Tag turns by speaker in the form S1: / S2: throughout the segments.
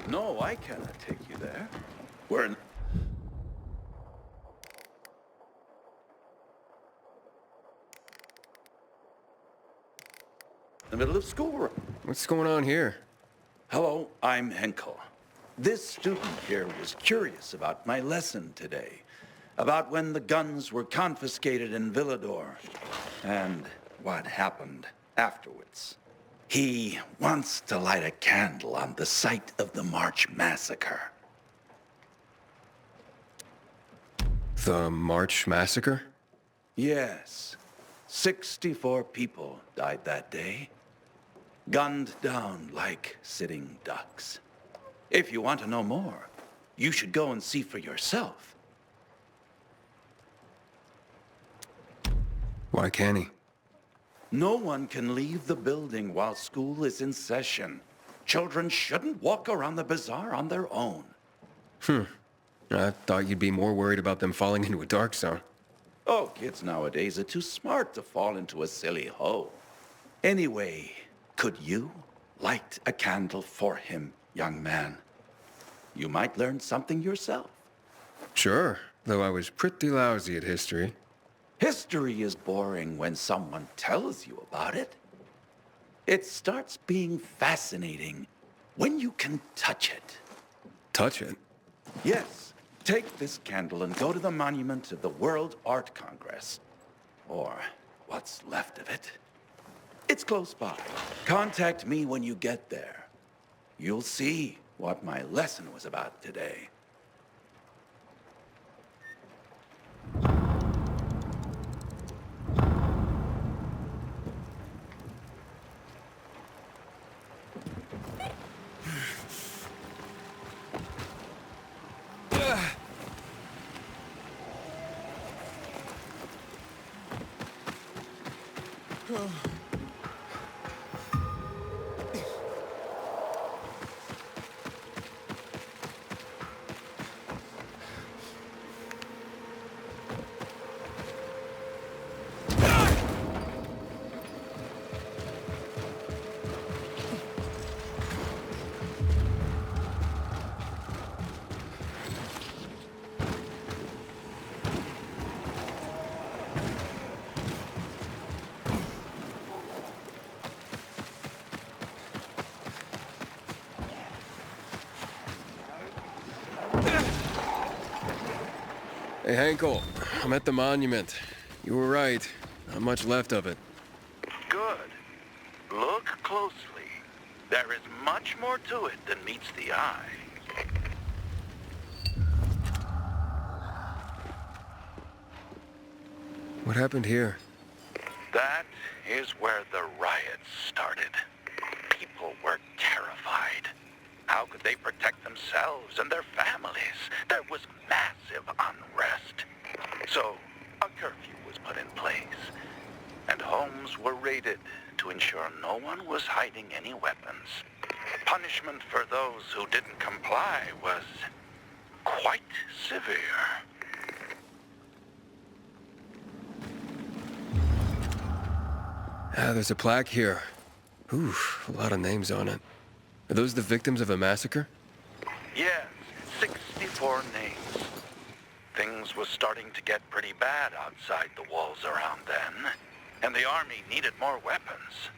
S1: No, I cannot take you there. We're in the middle of school.
S2: What's going on here?
S1: Hello, I'm Henkel. This student here was curious about my lesson today, about when the guns were confiscated in Villador, and what happened afterwards. He wants to light a candle on the site of the March massacre.
S2: The March Massacre?
S1: Yes, 64 people died that day, gunned down like sitting ducks. If you want to know more, you should go and see for yourself.
S2: Why can't he?
S1: No one can leave the building while school is in session. Children shouldn't walk around the bazaar on their own.
S2: I thought you'd be more worried about them falling into a dark zone.
S1: Oh, kids nowadays are too smart to fall into a silly hole. Anyway, could you light a candle for him, young man? You might learn something yourself.
S2: Sure, though I was pretty lousy at history.
S1: History is boring when someone tells you about it. It starts being fascinating when you can touch it.
S2: Touch it?
S1: Yes, take this candle and go to the monument of the World Art Congress. Or what's left of it. It's close by. Contact me when you get there. You'll see what my lesson was about today.
S2: Hey, Henkel, I'm at the monument. You were right. Not much left of it.
S1: Good. Look closely. There is much more to it than meets the eye.
S2: What happened here?
S1: That is where the riots started. People were terrified. How could they protect themselves and their families? There was massive unrest. So, a curfew was put in place, and homes were raided to ensure no one was hiding any weapons. Punishment for those who didn't comply was quite severe.
S2: There's a plaque here. Ooh, a lot of names on it. Are those the victims of a massacre?
S1: Yes, 64 names. Things was starting to get pretty bad outside the walls around then, and the army needed more weapons.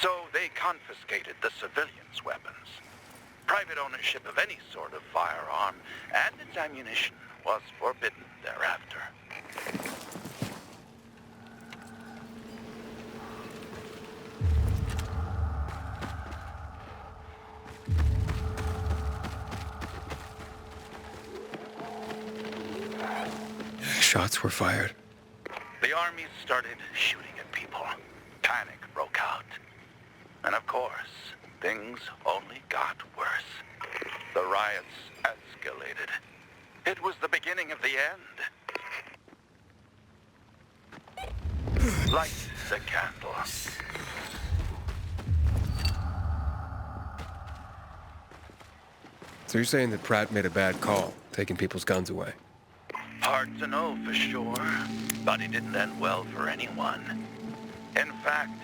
S1: So they confiscated the civilians' weapons. Private ownership of any sort of firearm and its ammunition was forbidden thereafter.
S2: Shots were fired.
S1: The army started shooting at people. Panic broke out. And of course, things only got worse. The riots escalated. It was the beginning of the end. Light the candle.
S2: So you're saying that Pratt made a bad call, taking people's guns away?
S1: Hard to know for sure, but it didn't end well for anyone. In fact,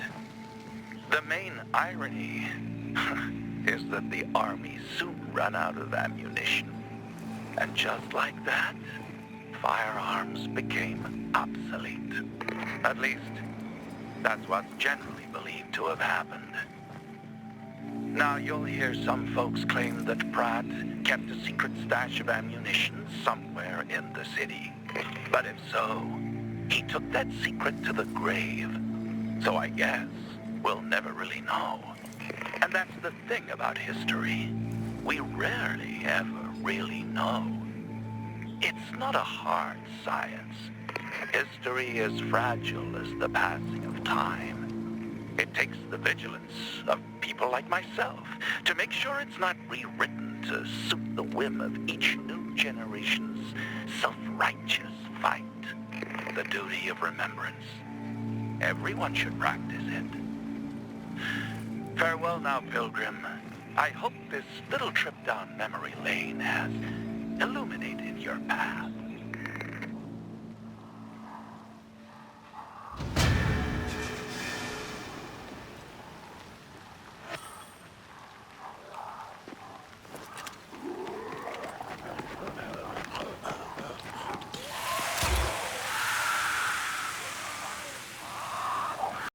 S1: the main irony is that the army soon ran out of ammunition. And just like that, firearms became obsolete. At least, that's what's generally believed to have happened. Now, you'll hear some folks claim that Pratt kept a secret stash of ammunition somewhere in the city. But if so, he took that secret to the grave. So I guess we'll never really know. And that's the thing about history. We rarely ever really know. It's not a hard science. History is fragile as the passing of time. It takes the vigilance of people like myself to make sure it's not rewritten to suit the whim of each new generation's self-righteous fight. The duty of remembrance. Everyone should practice it. Farewell now, Pilgrim. I hope this little trip down memory lane has illuminated your path.